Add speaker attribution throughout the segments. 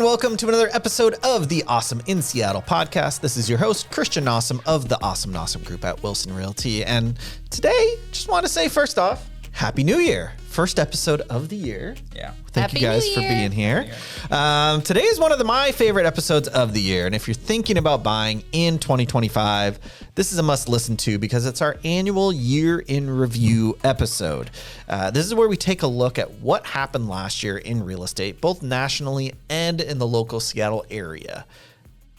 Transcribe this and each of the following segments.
Speaker 1: welcome to another episode of the Awesome in Seattle podcast. This is your host, Christian Nossum of the Awesome Nossum Group at Wilson Realty. And today, just want to say first off, Happy New Year. First episode of the year.
Speaker 2: Yeah.
Speaker 1: Thank you guys for being here. Today is one of my favorite episodes of the year. And if you're thinking about buying in 2025, this is a must listen to because it's our annual year in review episode. This is where we take a look at what happened last year in real estate, both nationally and in the local Seattle area.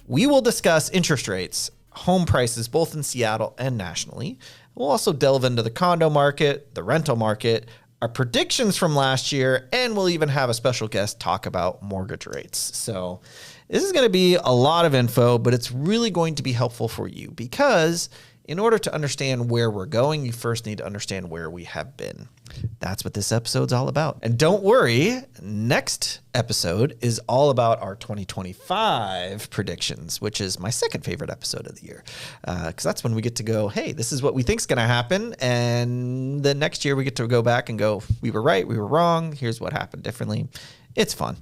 Speaker 1: We will discuss interest rates, home prices, both in Seattle and nationally. We'll also delve into the condo market, the rental market, our predictions from last year, and we'll even have a special guest talk about mortgage rates. So this is going to be a lot of info, but it's really going to be helpful for you because in order to understand where we're going, you first need to understand where we have been. That's what this episode's all about. And don't worry, next episode is all about our 2025 predictions, which is my second favorite episode of the year. Because that's when we get to go, hey, this is what we think is going to happen. And then next year we get to go back and go, we were right, we were wrong. Here's what happened differently. It's fun.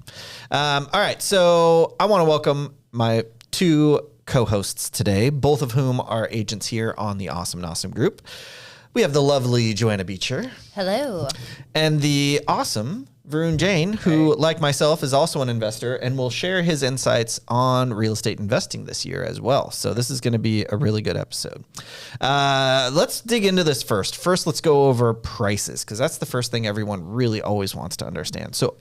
Speaker 1: All right, so I want to welcome my two co-hosts today, both of whom are agents here on the Awesome Nossum Group. We have the lovely Joanna Beecher.
Speaker 3: Hello.
Speaker 1: And the awesome Varun Jain, who, like myself, is also an investor and will share his insights on real estate investing this year as well. So this is going to be a really good episode. Let's dig into this first. First, let's go over prices, because that's the first thing everyone really always wants to understand. So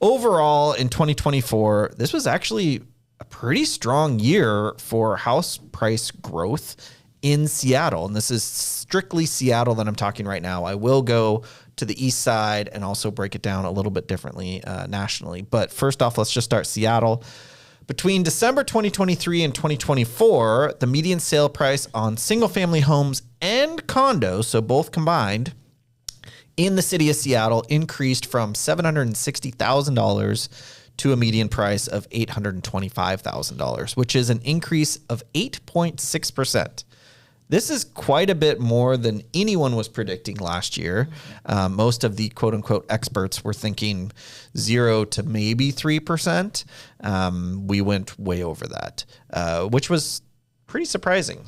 Speaker 1: overall, in 2024, this was actually a pretty strong year for house price growth in Seattle. And this is strictly Seattle that I'm talking right now. I will go to the east side and also break it down a little bit differently nationally. But first off, let's just start Seattle. Between December 2023 and 2024, the median sale price on single family homes and condos, so both combined, in the city of Seattle increased from $760,000 to a median price of $825,000, which is an increase of 8.6%. This is quite a bit more than anyone was predicting last year. Most of the quote unquote experts were thinking 0 to maybe 3%. We went way over that, which was pretty surprising.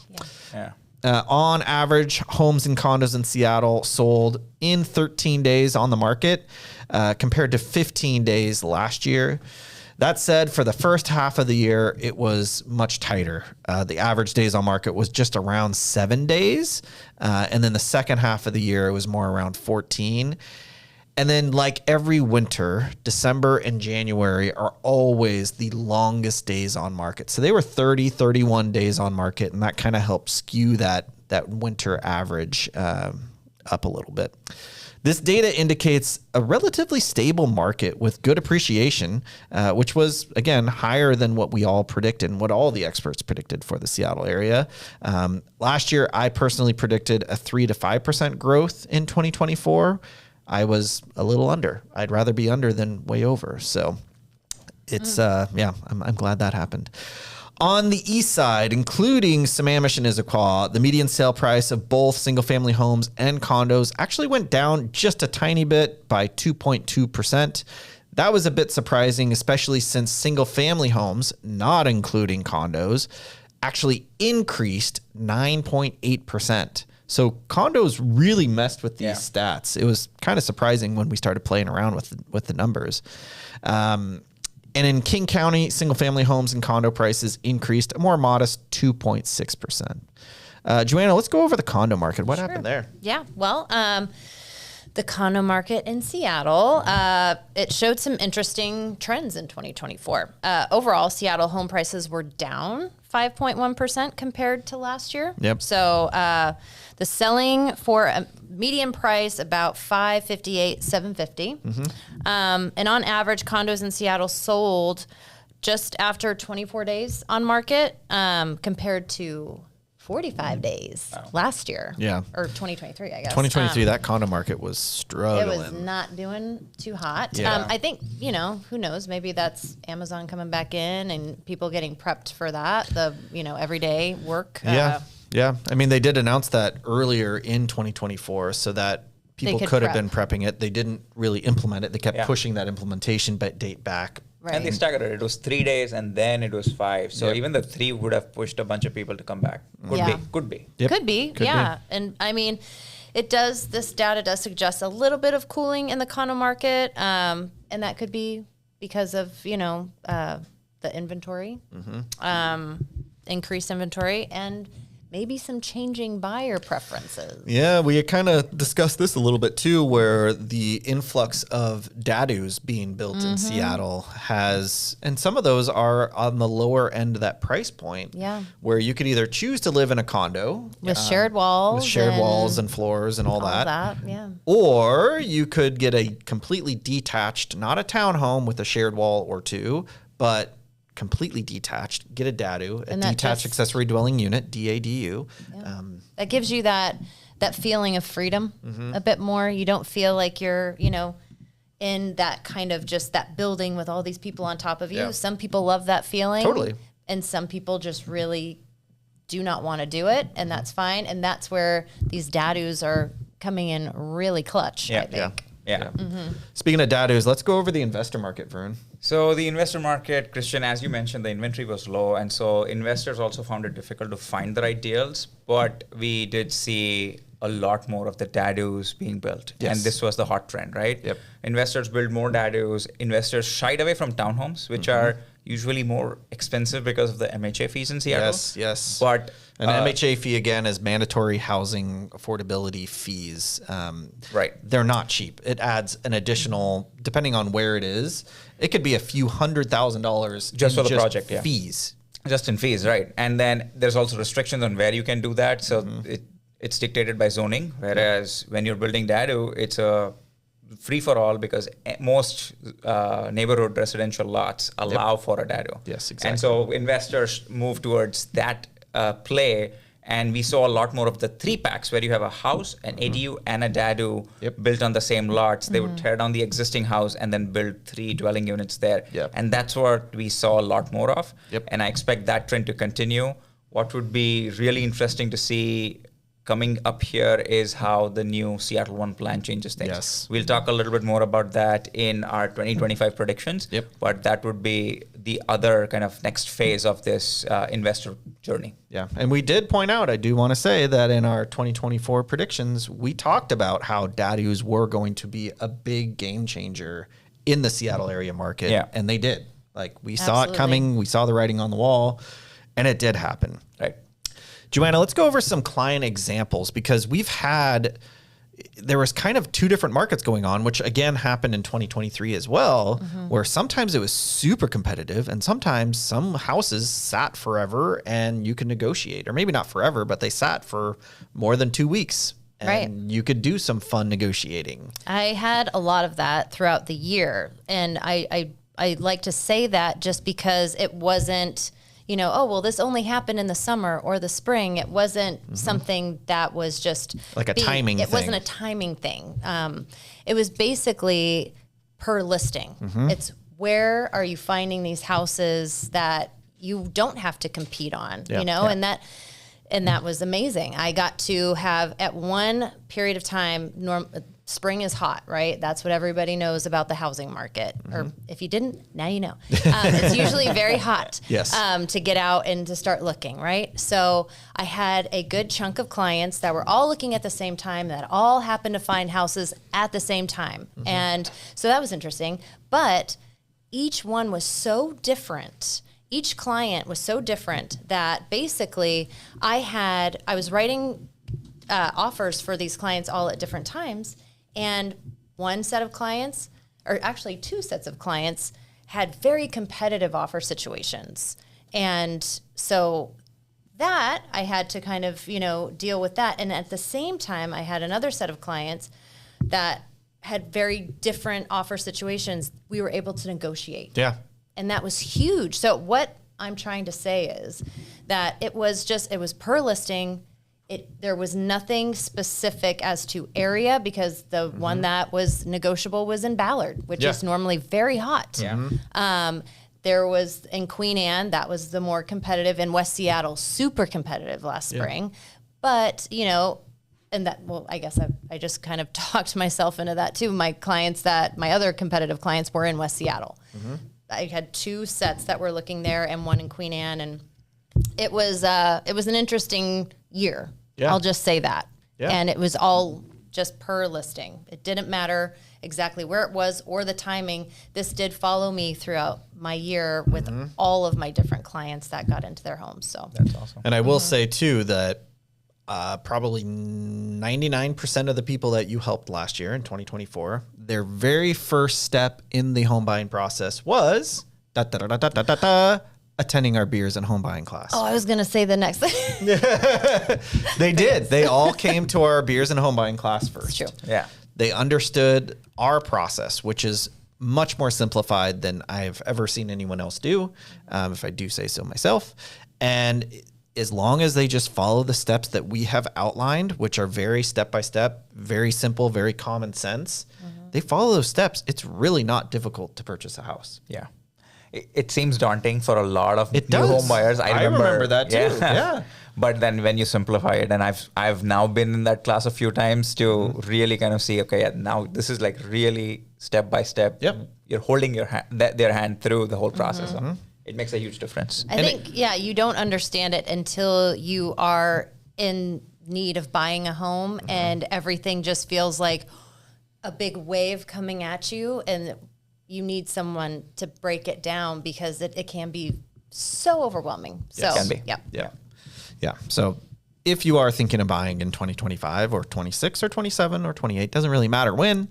Speaker 2: Yeah.
Speaker 1: On average, homes and condos in Seattle sold in 13 days on the market compared to 15 days last year. That said, for the first half of the year, it was much tighter. The average days on market was just around 7 days. And then the second half of the year, it was more around 14. And then like every winter, December and January are always the longest days on market. So they were 30, 31 days on market, and that kind of helped skew that winter average up a little bit. This data indicates a relatively stable market with good appreciation, which was, again, higher than what we all predicted and what all the experts predicted for the Seattle area. Last year, I personally predicted a 3 to 5% growth in 2024. I was a little under. I'd rather be under than way over. So it's, I'm glad that happened. On the east side, including Sammamish and Issaquah, the median sale price of both single-family homes and condos actually went down just a tiny bit by 2.2%. That was a bit surprising, especially since single-family homes, not including condos, actually increased 9.8%. So condos really messed with these stats. It was kind of surprising when we started playing around with the numbers. And in King County, single-family homes and condo prices increased a more modest 2.6%. Joanna, let's go over the condo market. What happened there?
Speaker 3: Yeah, well, the condo market in Seattle, it showed some interesting trends in 2024. Overall, Seattle home prices were down 5.1% compared to last year.
Speaker 1: Yep.
Speaker 3: So the selling for a median price about $558,750. Mm-hmm. And on average, condos in Seattle sold just after 24 days on market compared to 45 days last year.
Speaker 1: Yeah.
Speaker 3: Or 2023, I guess.
Speaker 1: 2023, that condo market was struggling.
Speaker 3: It was not doing too hot.
Speaker 1: Yeah.
Speaker 3: I think, who knows, maybe that's Amazon coming back in and people getting prepped for that, everyday work.
Speaker 1: Yeah. I mean, they did announce that earlier in 2024 so that people could have been prepping it. They didn't really implement it. They kept pushing that implementation date back
Speaker 3: Right.
Speaker 2: And they staggered it. It was 3 days and then it was 5. So even the 3 would have pushed a bunch of people to come back. Could be.
Speaker 1: Yep.
Speaker 3: Could be.
Speaker 1: Could
Speaker 3: Yeah.
Speaker 1: be.
Speaker 3: And I mean, this data does suggest a little bit of cooling in the condo market. And that could be because of, the inventory, increased inventory, and maybe some changing buyer preferences.
Speaker 1: Yeah, we kind of discussed this a little bit too, where the influx of dadus being built in Seattle has, and some of those are on the lower end of that price point.
Speaker 3: Yeah.
Speaker 1: Where you could either choose to live in a condo
Speaker 3: With shared walls.
Speaker 1: with shared walls and floors and all
Speaker 3: all
Speaker 1: that.
Speaker 3: that. Yeah.
Speaker 1: Or you could get a completely detached, not a townhome with a shared wall or two, but completely detached, get a dadu, a
Speaker 3: And that
Speaker 1: detached
Speaker 3: just-
Speaker 1: accessory dwelling unit, DADU.
Speaker 3: That gives you that feeling of freedom a bit more. You don't feel like you're, in that kind of just that building with all these people on top of you.
Speaker 1: Yeah.
Speaker 3: Some people love that feeling.
Speaker 1: Totally.
Speaker 3: And some people just really do not want to do it, and that's fine. And that's where these dadus are coming in really clutch, I think.
Speaker 2: Yeah.
Speaker 1: Speaking of dadus, let's go over the investor market, Varun.
Speaker 2: So the investor market, Christian, as you mentioned, the inventory was low. And so investors also found it difficult to find the right deals. But we did see a lot more of the dadus being built.
Speaker 1: Yes.
Speaker 2: And this was the hot trend, right?
Speaker 1: Yep.
Speaker 2: Investors build more dadus. Investors shied away from townhomes, which are usually more expensive because of the MHA fees in Seattle.
Speaker 1: Yes.
Speaker 2: But
Speaker 1: An MHA fee, again, is mandatory housing affordability fees.
Speaker 2: Right.
Speaker 1: They're not cheap. It adds an additional, depending on where it is, it could be a few $100,000
Speaker 2: Just
Speaker 1: in
Speaker 2: for the project, yeah.
Speaker 1: fees.
Speaker 2: Just in fees, right? And then there's also restrictions on where you can do that. So it's dictated by zoning. Whereas when you're building dadu, it's a free for all because most neighborhood residential lots allow for a dadu.
Speaker 1: Yes, exactly.
Speaker 2: And so investors move towards that play. And we saw a lot more of the 3-packs where you have a house, an ADU, and a dadu built on the same lots. They would tear down the existing house and then build 3 dwelling units there.
Speaker 1: Yep.
Speaker 2: And that's what we saw a lot more of.
Speaker 1: Yep.
Speaker 2: And I expect that trend to continue. What would be really interesting to see coming up here is how the new Seattle One plan changes things.
Speaker 1: Yes.
Speaker 2: We'll talk a little bit more about that in our 2025 predictions.
Speaker 1: Yep.
Speaker 2: But that would be the other kind of next phase of this investor journey.
Speaker 1: Yeah. And we did point out, I do want to say that in our 2024 predictions, we talked about how dadus were going to be a big game changer in the Seattle area market.
Speaker 2: Yeah.
Speaker 1: And they did. Like we saw it
Speaker 3: Absolutely.
Speaker 1: coming, we saw the writing on the wall, and it did happen.
Speaker 2: Right.
Speaker 1: Joanna, let's go over some client examples because there was kind of 2 different markets going on, which again happened in 2023 as well, where sometimes it was super competitive and sometimes some houses sat forever and you could negotiate, or maybe not forever, but they sat for more than 2 weeks. And
Speaker 3: Right.
Speaker 1: you could do some fun negotiating.
Speaker 3: I had a lot of that throughout the year, and I like to say that just because it wasn't, oh, well, this only happened in the summer or the spring. It wasn't something that was just
Speaker 1: Like a timing
Speaker 3: It wasn't
Speaker 1: thing.
Speaker 3: a timing thing. It was basically per listing. It's where are you finding these houses that you don't have to compete on,
Speaker 1: Yeah.
Speaker 3: and that was amazing. I got to have at one period of time, spring is hot, right? That's what everybody knows about the housing market. Or if you didn't, now you know. It's usually very hot
Speaker 1: Yes.
Speaker 3: to get out and to start looking, right? So I had a good chunk of clients that were all looking at the same time, that all happened to find houses at the same time. And so that was interesting. But each one was so different. Each client was so different that basically I was writing offers for these clients all at different times. And one set of clients, or actually 2 sets of clients, had very competitive offer situations. And so that I had to kind of, deal with that. And at the same time, I had another set of clients that had very different offer situations. We were able to negotiate.
Speaker 1: Yeah.
Speaker 3: And that was huge. So what I'm trying to say is that it was per listing. There was nothing specific as to area because the one that was negotiable was in Ballard, which is normally very hot.
Speaker 2: Yeah.
Speaker 3: There was in Queen Anne, that was the more competitive. In West Seattle, super competitive last spring. But, and that, well, I guess I just kind of talked myself into that too. My other competitive clients were in West Seattle. I had 2 sets that were looking there and one in Queen Anne, and it was an interesting year.
Speaker 1: Yeah.
Speaker 3: I'll just say that.
Speaker 1: Yeah.
Speaker 3: And it was all just per listing. It didn't matter exactly where it was or the timing. This did follow me throughout my year with all of my different clients that got into their homes. So
Speaker 2: That's awesome.
Speaker 1: And I will say too that probably 99% of the people that you helped last year in 2024, their very first step in the home buying process was attending our beers and home buying class.
Speaker 3: I was going to say the next thing.
Speaker 1: They did. They all came to our beers and home buying class first.
Speaker 3: True.
Speaker 2: Yeah.
Speaker 1: They understood our process, which is much more simplified than I've ever seen anyone else do, if I do say so myself. And as long as they just follow the steps that we have outlined, which are very step-by-step, very simple, very common sense, they follow those steps. It's really not difficult to purchase a house.
Speaker 2: Yeah. It seems daunting for a lot of
Speaker 1: It
Speaker 2: new
Speaker 1: does.
Speaker 2: home buyers. I remember
Speaker 1: that too. Yeah.
Speaker 2: But then when you simplify it, and I've now been in that class a few times to really kind of see, okay, yeah, now this is like really step by step.
Speaker 1: Yep.
Speaker 2: You're holding their hand through the whole process. So it makes a huge difference.
Speaker 3: I think, you don't understand it until you are in need of buying a home and everything just feels like a big wave coming at you, and you need someone to break it down because it can be so overwhelming. So,
Speaker 2: It can be.
Speaker 3: Yeah.
Speaker 1: Yeah. So if you are thinking of buying in 2025 or 26 or 27 or 28, doesn't really matter when,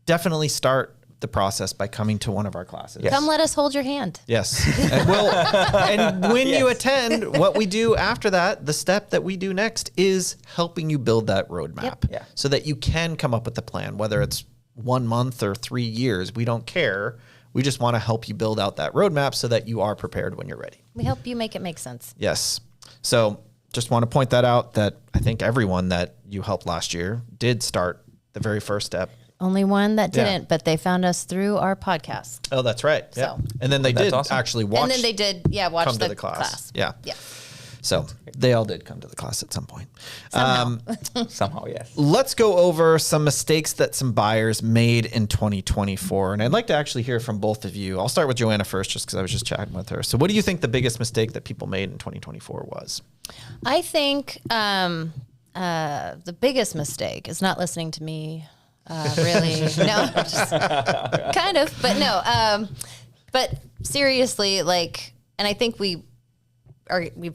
Speaker 1: definitely start the process by coming to one of our classes.
Speaker 2: Yes.
Speaker 3: Come let us hold your hand.
Speaker 1: Yes. And when you attend, what we do after that, the step that we do next is helping you build that roadmap.
Speaker 3: Yep.
Speaker 2: Yeah.
Speaker 1: So that you can come up with a plan, whether it's 1 month or 3 years, we don't care. We just want to help you build out that roadmap so that you are prepared when you're ready.
Speaker 3: We help you make it make sense.
Speaker 1: Yes. So just want to point that out, that I think everyone that you helped last year did start the very first step.
Speaker 3: Only one that
Speaker 1: Yeah.
Speaker 3: didn't, but they found us through our podcast.
Speaker 1: Oh, that's right. Yeah.
Speaker 3: So-
Speaker 1: And then they
Speaker 2: That's
Speaker 1: did
Speaker 2: awesome.
Speaker 1: actually watch.
Speaker 3: And then they did, watch
Speaker 1: come
Speaker 3: the,
Speaker 1: to the class. Yeah.
Speaker 3: Yeah.
Speaker 1: So they all did come to the class at some point.
Speaker 2: Somehow, yes.
Speaker 1: Let's go over some mistakes that some buyers made in 2024. And I'd like to actually hear from both of you. I'll start with Joanna first, just because I was just chatting with her. So what do you think the biggest mistake that people made in 2024 was?
Speaker 3: I think the biggest mistake is not listening to me. Really, no, just kind of, but no. But seriously, and I think we've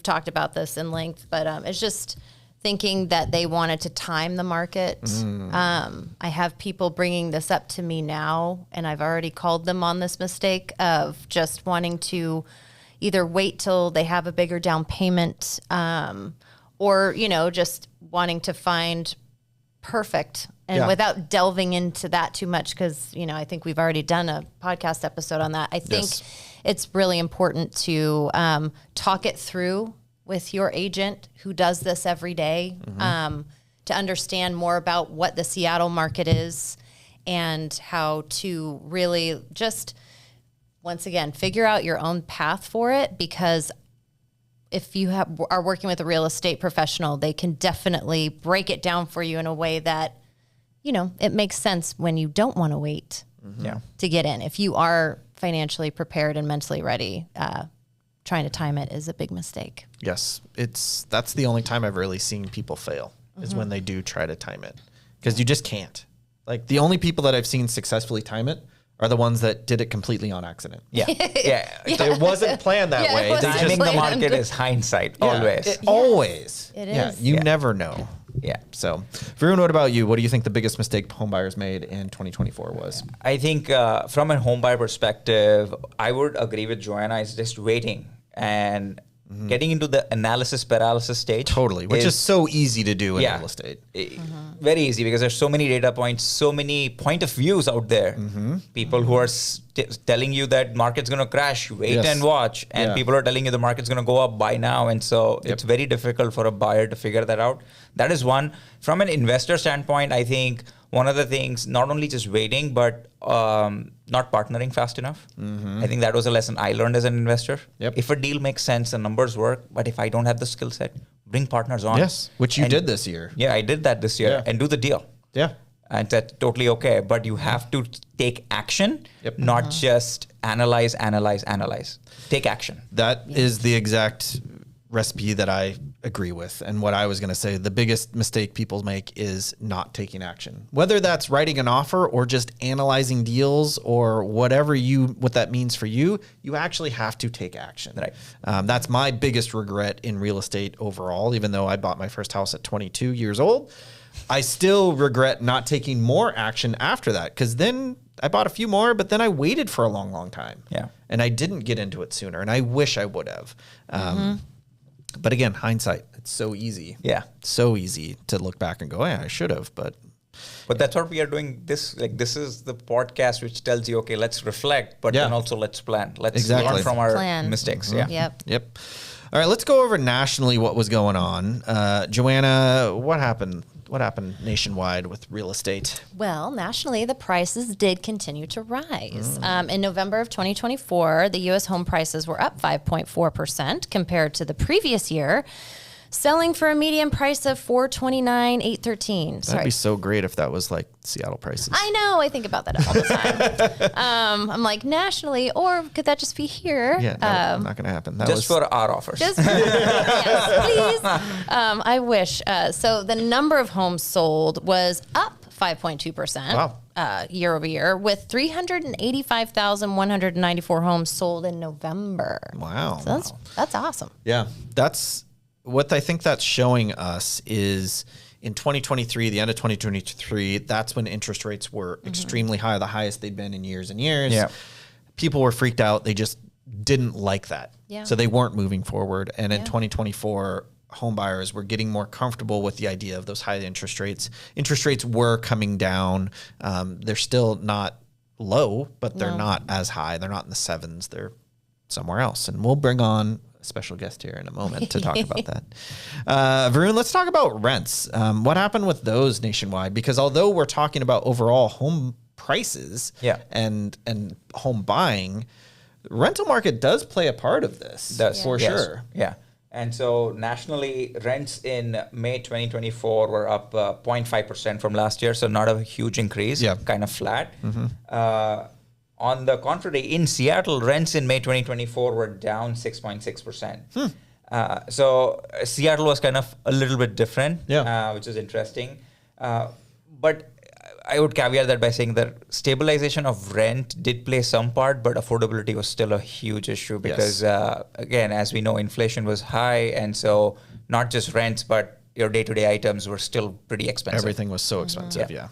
Speaker 3: talked about this in length, but it's just thinking that they wanted to time the market. I have people bringing this up to me now, and I've already called them on this mistake of just wanting to either wait till they have a bigger down payment, or just wanting to find perfect. And
Speaker 1: Yeah.
Speaker 3: without delving into that too much, because, I think we've already done a podcast episode on that. I think
Speaker 1: Yes.
Speaker 3: it's really important to talk it through with your agent who does this every day, to understand more about what the Seattle market is and how to really just, once again, figure out your own path for it. Because if you are working with a real estate professional, they can definitely break it down for you in a way that, it makes sense when you don't want to wait
Speaker 2: Yeah.
Speaker 3: to get in. If you are financially prepared and mentally ready, trying to time it is a big mistake.
Speaker 1: Yes. That's the only time I've really seen people fail is when they do try to time it, because you just can't. Like, the only people that I've seen successfully time it are the ones that did it completely on accident.
Speaker 2: Yeah. Yeah.
Speaker 1: It wasn't planned that
Speaker 3: Yeah, it
Speaker 1: way.
Speaker 3: wasn't
Speaker 1: They
Speaker 2: Timing
Speaker 1: just,
Speaker 2: the
Speaker 3: planned.
Speaker 2: market is hindsight,
Speaker 1: Yeah,
Speaker 2: always.
Speaker 1: Always.
Speaker 3: It
Speaker 1: Yeah.
Speaker 3: is.
Speaker 1: You
Speaker 2: Yeah.
Speaker 1: never know.
Speaker 2: Yeah.
Speaker 1: So, Varun, what about you? What do you think the biggest mistake home buyers made in 2024 was?
Speaker 2: I think from a home buyer perspective, I would agree with Joanna. It's just waiting and getting into the analysis paralysis stage.
Speaker 1: Totally, which is so easy to do in
Speaker 2: Yeah.
Speaker 1: real estate.
Speaker 2: Very easy, because there's so many data points, so many point of views out there. People who are telling you that market's going to crash, wait
Speaker 1: Yes.
Speaker 2: and watch. And
Speaker 1: Yeah.
Speaker 2: people are telling you the market's going to go up, buy now. And so it's very difficult for a buyer to figure that out. That is one. From an investor standpoint, I think one of the things, not only just waiting, but not partnering fast enough. I think that was a lesson I learned as an investor.
Speaker 1: Yep.
Speaker 2: If a deal makes sense, the numbers work, but if I don't have the skill set, bring partners on.
Speaker 1: Yes, which you
Speaker 2: And-
Speaker 1: did this year.
Speaker 2: Yeah, I did that this year,
Speaker 1: Yeah.
Speaker 2: and do the deal.
Speaker 1: Yeah.
Speaker 2: And that's totally okay. But you have to take action, not just analyze. Take action.
Speaker 1: That is the exact recipe that I agree with. And what I was going to say, the biggest mistake people make is not taking action. Whether that's writing an offer or just analyzing deals or what that means for you, you actually have to take action.
Speaker 2: Right.
Speaker 1: That's my biggest regret in real estate overall. Even though I bought my first house at 22 years old, I still regret not taking more action after that, because then I bought a few more, but then I waited for a long, long time.
Speaker 2: Yeah.
Speaker 1: And I didn't get into it sooner, and I wish I would have. But again, hindsight, it's so easy.
Speaker 2: Yeah.
Speaker 1: So easy to look back and go, yeah, I should have, but
Speaker 2: that's what we are doing. This is the podcast which tells you, okay, let's reflect, but then also let's plan. Let's learn from our mistakes.
Speaker 3: Mm-hmm.
Speaker 2: Yeah.
Speaker 3: Yep.
Speaker 1: All right, let's go over nationally what was going on. Joanna, what happened? What happened nationwide with real estate?
Speaker 3: Well, nationally, the prices did continue to rise. In November of 2024, the U.S. home prices were up 5.4% compared to the previous year, selling for a median price of $429,813.
Speaker 1: That'd be so great if that was like Seattle prices.
Speaker 3: I know. I think about that all the time. I'm like, nationally, or could that just be here?
Speaker 1: Yeah, no, not going to happen. That
Speaker 2: Just for our offers.
Speaker 3: Yes, please. I wish. So the number of homes sold was up 5.2%. Year over year, with 385,194 homes sold in November.
Speaker 1: Wow.
Speaker 3: So that's awesome.
Speaker 1: Yeah, that's what I think that's showing us is in 2023, the end of 2023, that's when interest rates were extremely high, the highest they'd been in years and years.
Speaker 2: Yeah.
Speaker 1: People were freaked out. They just didn't like that.
Speaker 3: Yeah.
Speaker 1: So they weren't moving forward. And in 2024, home buyers were getting more comfortable with the idea of those high interest rates. Interest rates were coming down. They're still not low, but they're not as high. They're not in the sevens. They're somewhere else. And we'll bring on special guest here in a moment to talk about that. Varun, let's talk about rents. What happened with those nationwide? Because although we're talking about overall home prices and home buying, the rental market does play a part of this for sure.
Speaker 2: Yeah. And so nationally, rents in May 2024 were up 0.5% from last year. So not a huge increase, kind of flat. On the contrary, in Seattle, rents in May 2024 were down 6.6%. So Seattle was kind of a little bit different, which is interesting. But I would caveat that by saying that stabilization of rent did play some part, but affordability was still a huge issue because, again, as we know, inflation was high. And so not just rents, but your day-to-day items were still pretty expensive.
Speaker 1: Everything was so expensive, Yeah.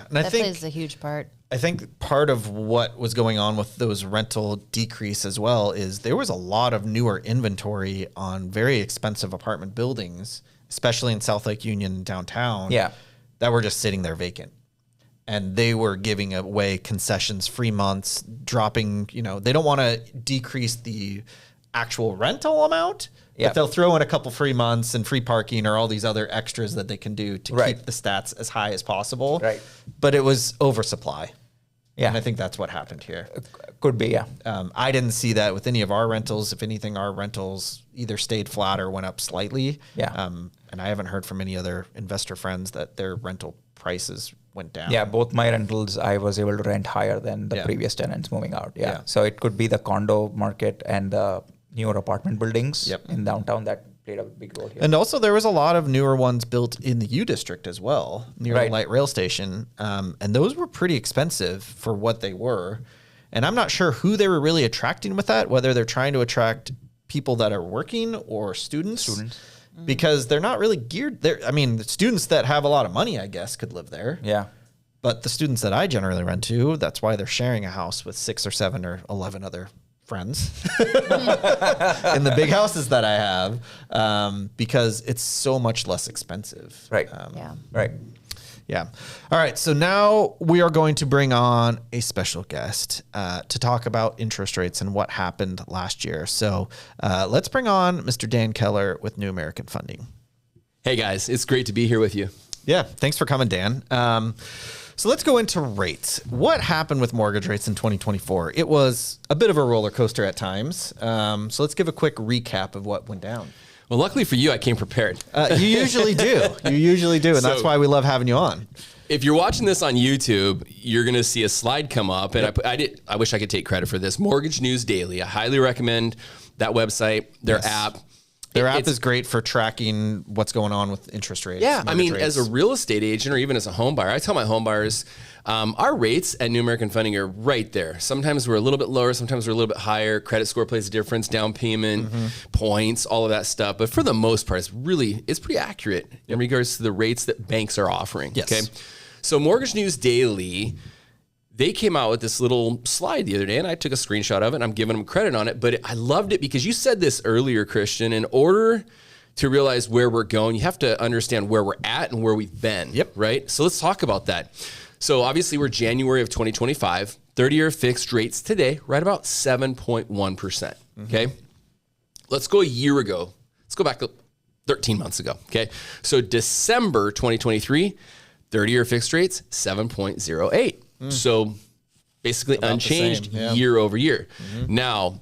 Speaker 1: And
Speaker 3: that plays a huge part.
Speaker 1: I think part of what was going on with those rental decrease as well is there was a lot of newer inventory on very expensive apartment buildings, especially in South Lake Union downtown, that were just sitting there vacant. And they were giving away concessions, free months, dropping, they don't want to decrease the actual rental amount, but they'll throw in a couple free months and free parking or all these other extras that they can do to keep the stats as high as possible.
Speaker 2: Right.
Speaker 1: But it was oversupply.
Speaker 2: Yeah.
Speaker 1: And I think that's what happened here.
Speaker 2: Could be,
Speaker 1: I didn't see that with any of our rentals. If anything, our rentals either stayed flat or went up slightly. And I haven't heard from any other investor friends that their rental prices went down.
Speaker 2: Yeah, both my rentals, I was able to rent higher than the previous tenants moving out. So it could be the condo market and the newer apartment buildings in downtown that played a big role here.
Speaker 1: And also there was a lot of newer ones built in the U District as well, near the light rail station. And those were pretty expensive for what they were. And I'm not sure who they were really attracting with that, whether they're trying to attract people that are working or students. Because they're not really geared there. I mean, the students that have a lot of money, I guess, could live there.
Speaker 2: Yeah.
Speaker 1: But the students that I generally rent to, that's why they're sharing a house with 6 or 7 or 11 other friends in the big houses that I have, because it's so much less expensive.
Speaker 2: Right. Right.
Speaker 1: Yeah. All right. So now we are going to bring on a special guest to talk about interest rates and what happened last year. So let's bring on Mr. Dan Keller with New American Funding.
Speaker 4: Hey guys, it's great to be here with you.
Speaker 1: Yeah. Thanks for coming, Dan. So let's go into rates. What happened with mortgage rates in 2024? It was a bit of a roller coaster at times. So let's give a quick recap of what went down.
Speaker 4: Well, luckily for you, I came prepared.
Speaker 1: You usually do. You usually do. And that's
Speaker 4: So-
Speaker 1: why we love having you on.
Speaker 4: If you're watching this on YouTube, you're going to see a slide come up, and I wish I could take credit for this. Mortgage News Daily. I highly recommend that website, their app.
Speaker 1: Their app is great for tracking what's going on with interest rates.
Speaker 4: Yeah, I mean,
Speaker 1: mortgage
Speaker 4: as a
Speaker 1: rates.
Speaker 4: real estate agent or even as a home buyer, I tell my home buyers, our rates at New American Funding are right there. Sometimes we're a little bit lower, sometimes we're a little bit higher. Credit score plays a difference, down payment, points, all of that stuff. But for the most part, it's pretty accurate in regards to the rates that banks are offering.
Speaker 1: Yes.
Speaker 4: Okay. So Mortgage News Daily, they came out with this little slide the other day, and I took a screenshot of it, and I'm giving them credit on it. But I loved it because you said this earlier, Christian. In order to realize where we're going, you have to understand where we're at and where we've been.
Speaker 1: Yep.
Speaker 4: Right? So let's talk about that. So obviously, we're January of 2025. 30-year fixed rates today, right about 7.1%. Okay? Let's go a year ago. Let's go back 13 months ago. Okay? So December 2023, 30-year fixed rates, 7.08. So basically
Speaker 1: About the
Speaker 4: unchanged
Speaker 1: same, yeah.
Speaker 4: year over year. Now,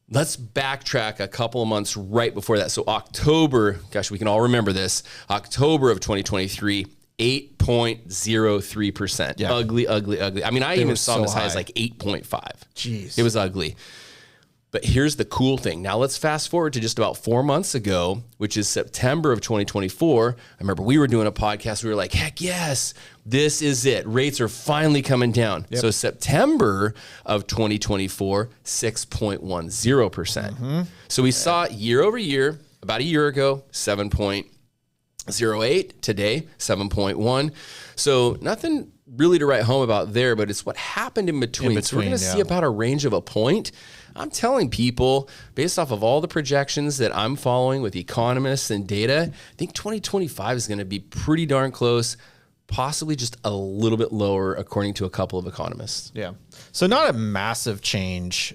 Speaker 4: let's backtrack a couple of months right before that. So October, gosh, we can all remember this. October of 2023, 8.03%.
Speaker 1: Yeah.
Speaker 4: Ugly, ugly, ugly. I mean, I
Speaker 1: They
Speaker 4: even
Speaker 1: were
Speaker 4: saw them
Speaker 1: so
Speaker 4: as high as
Speaker 1: high.
Speaker 4: like 8.5.
Speaker 1: Jeez.
Speaker 4: It was ugly. But here's the cool thing. Now let's fast forward to just about 4 months ago, which is September of 2024. I remember we were doing a podcast. We were like, heck yes, this is it. Rates are finally coming down. So September of 2024, 6.10%. So we saw year over year, about a year ago, 7.08. Today, 7.1. So nothing really to write home about there, but it's what happened in between. So we're going to see about a range of a point. I'm telling people, based off of all the projections that I'm following with economists and data, I think 2025 is going to be pretty darn close, possibly just a little bit lower, according to a couple of economists.
Speaker 1: Yeah. So not a massive change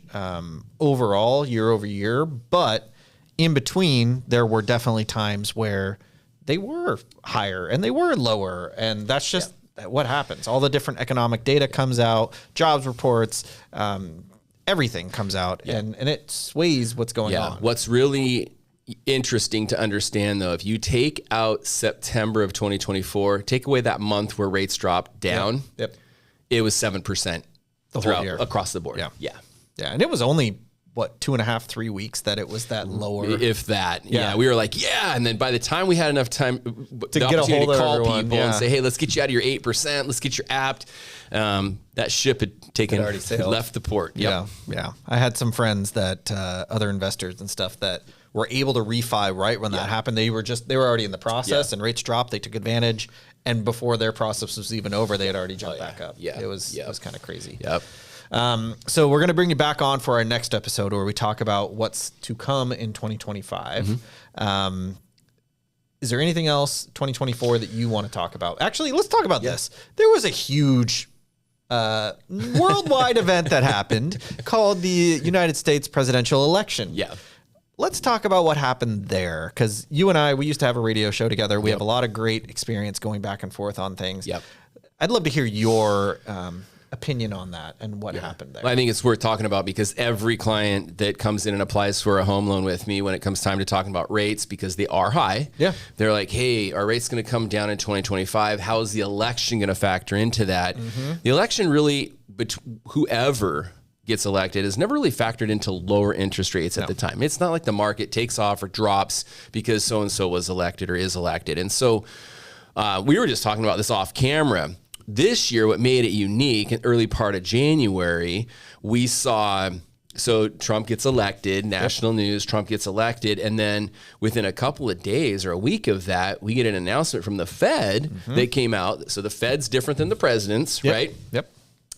Speaker 1: overall year over year, but in between, there were definitely times where they were higher and they were lower. And that's just what happens. All the different economic data comes out, jobs reports, everything comes out and it sways what's going on.
Speaker 4: What's really interesting to understand, though, if you take out September of 2024, take away that month where rates dropped down, it was 7%
Speaker 1: whole year.
Speaker 4: across the board.
Speaker 1: Yeah. And it was only, 2.5, 3 weeks that it was that lower.
Speaker 4: If that. Yeah. We were like, and then by the time we had enough time to
Speaker 1: get a hold of
Speaker 4: call
Speaker 1: everyone,
Speaker 4: people and say, hey, let's get you out of your 8%, let's get you apt. That ship had taken,
Speaker 1: already sailed.
Speaker 4: left the port.
Speaker 1: Yeah. I had some friends that other investors and stuff that were able to refi right when that happened. They were already in the process and rates dropped. They took advantage. And before their process was even over, they had already jumped back up. It was kind of crazy. So we're going to bring you back on for our next episode where we talk about what's to come in 2025. Is there anything else 2024 that you want to talk about? Actually, let's talk about this. There was a huge worldwide event that happened called the United States presidential election. Let's talk about what happened there, because you and I, we used to have a radio show together. We have a lot of great experience going back and forth on things. I'd love to hear your opinion on that and what happened there.
Speaker 4: Well, I think it's worth talking about because every client that comes in and applies for a home loan with me, when it comes time to talking about rates, because they are high, they're like, hey, our rate's going to come down in 2025. How is the election going to factor into that? The election really, whoever gets elected is never really factored into lower interest rates at the time. It's not like the market takes off or drops because so-and-so was elected or is elected. And so we were just talking about this off camera. This year, what made it unique, in early part of January, we saw, so Trump gets elected, national news, Trump gets elected, and then within a couple of days or a week of that, we get an announcement from the Fed that came out. So the Fed's different than the president's, right?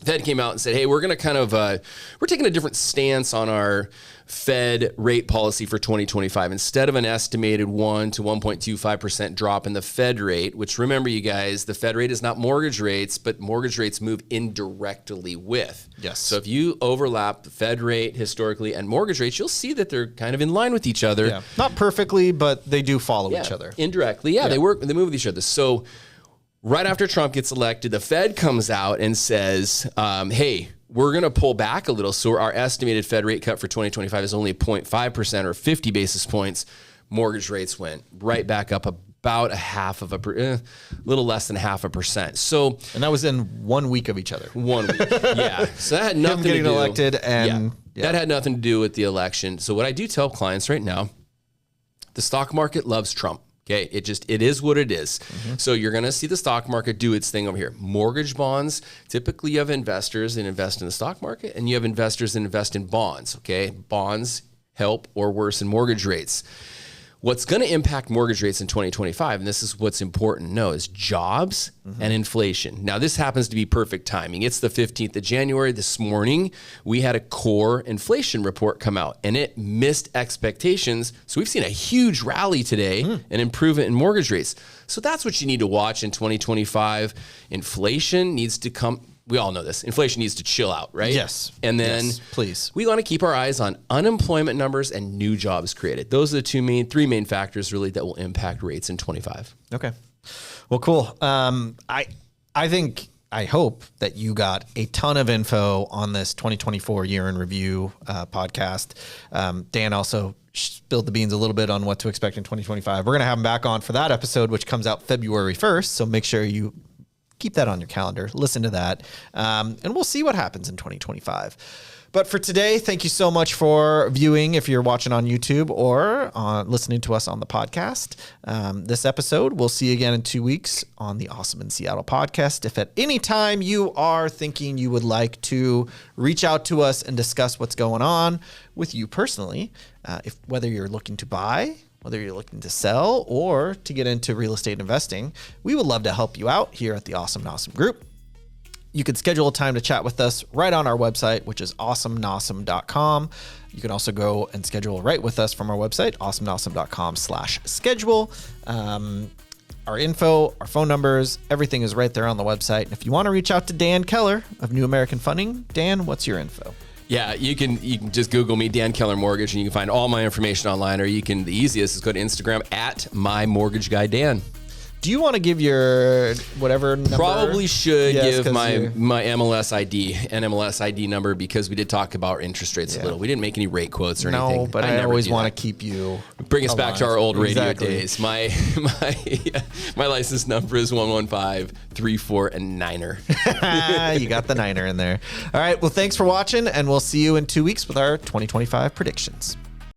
Speaker 4: Fed came out and said, hey, we're going to kind of, we're taking a different stance on our Fed rate policy for 2025. Instead of an estimated 1 to 1.25% drop in the Fed rate, which remember, you guys, the Fed rate is not mortgage rates, but mortgage rates move indirectly with. So if you overlap the Fed rate historically and mortgage rates, you'll see that they're kind of in line with each other.
Speaker 1: Not perfectly, but they do follow each other.
Speaker 4: Indirectly, they move with each other. So right after Trump gets elected, the Fed comes out and says, hey, we're going to pull back a little. So our estimated Fed rate cut for 2025 is only 0.5% or 50 basis points. mortgage rates went right back up about a little less than 0.5%. So,
Speaker 1: and that was in 1 week of each other.
Speaker 4: 1 week, yeah. So that had nothing to do.
Speaker 1: Getting elected, and
Speaker 4: that had nothing to do with the election. So what I do tell clients right now, the stock market loves Trump. Okay, it is what it is. So you're going to see the stock market do its thing over here. Mortgage bonds, typically you have investors that invest in the stock market, and you have investors that invest in bonds. Okay, bonds help or worsen mortgage rates. What's going to impact mortgage rates in 2025, and this is what's important to know, is jobs and inflation. Now, this happens to be perfect timing. It's the 15th of January. This morning, we had a core inflation report come out, and it missed expectations. So we've seen a huge rally today, an improvement in mortgage rates. So that's what you need to watch in 2025. Inflation needs to come. We all know this. Inflation needs to chill out, right?
Speaker 1: Yes.
Speaker 4: And then
Speaker 1: please.
Speaker 4: We want to keep our eyes on unemployment numbers and new jobs created. Those are the three main factors really that will impact rates in 25.
Speaker 1: Okay. Well, cool. I hope that you got a ton of info on this 2024 year in review podcast. Dan also spilled the beans a little bit on what to expect in 2025. We're going to have him back on for that episode, which comes out February 1st. So make sure you keep that on your calendar, listen to that, and we'll see what happens in 2025. But for today, thank you so much for viewing if you're watching on YouTube or listening to us on the podcast. This episode, we'll see you again in 2 weeks on the Awesome in Seattle podcast. If at any time you are thinking you would like to reach out to us and discuss what's going on with you personally, whether you're looking to buy, whether you're looking to sell or to get into real estate investing, we would love to help you out here at the Awesome Nossum Group. You can schedule a time to chat with us right on our website, which is awesomenossum.com. You can also go and schedule right with us from our website, awesomenossum.com/schedule. Our info, our phone numbers, everything is right there on the website. And if you want to reach out to Dan Keller of New American Funding, Dan, what's your info?
Speaker 4: Yeah, you can just Google me, Dan Keller Mortgage, and you can find all my information online, or the easiest is go to Instagram at @MyMortgageGuyDan.
Speaker 1: Do you want to give your whatever number?
Speaker 4: Probably should give my MLS ID, NMLS ID number, because we did talk about interest rates a little. We didn't make any rate quotes or anything.
Speaker 1: No, but I always want to keep you.
Speaker 4: Bring us back to our old radio days. My license number is 11534 and Niner.
Speaker 1: You got the Niner in there. All right. Well, thanks for watching, and we'll see you in 2 weeks with our 2025 predictions.